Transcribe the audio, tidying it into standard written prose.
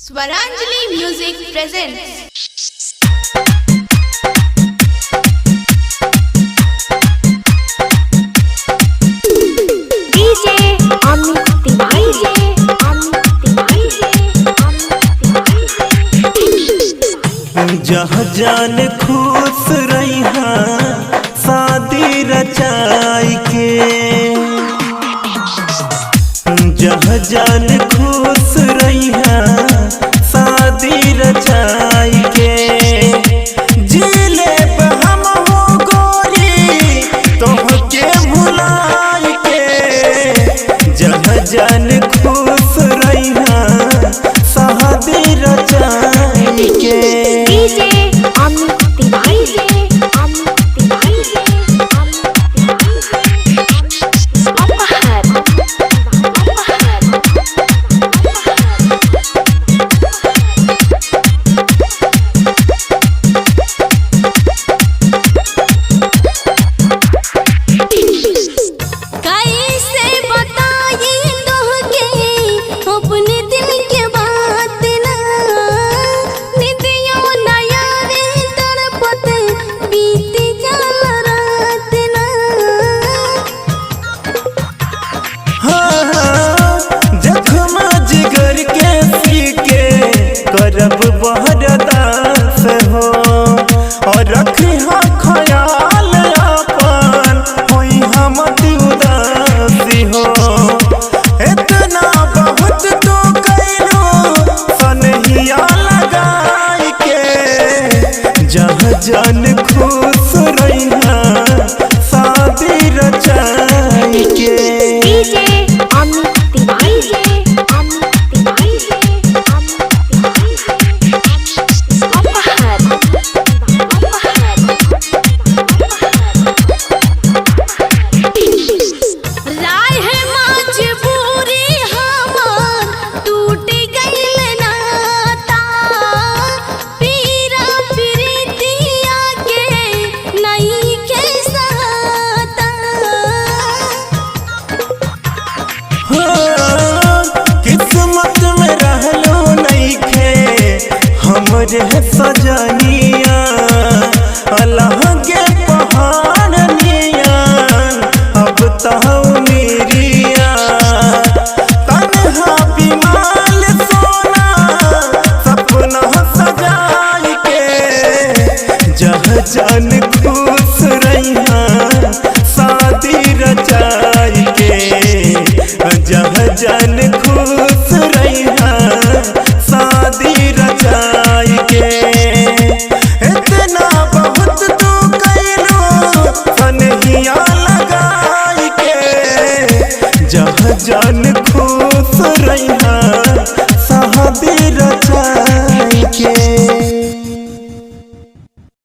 Swaranjali Music presents DJ Amit Tiwari जहाँ जान खुश रही शादी रचाई के, जहाँ जान खुश रही शादी रचाई के, जिले हम हो गोरी तोहके भुलाई के, जहाँ जान खुश रही शादी रचाई के। DJ Amit Tiwari करब बहरदास हो और रखी ख्याल अपन होई हम उदासी हो, इतना बहुत तो कैलो सनहिया लगाई के, जहाँ जान खुश रही शादी रचाई के। DJ Amit Tiwari हमरे सजनिया अल्लाह के पहाड़ निया, अब तो मेरिया तन्हा बिमाल सोना सपना सजाई के, जहाँ जान खुश रही शादी रचाई के, जहाँ जान खुश रही शादी रचाई के, इतना बहुत तू कैलो सनहिया लगाई के, जहाँ जान खुश रही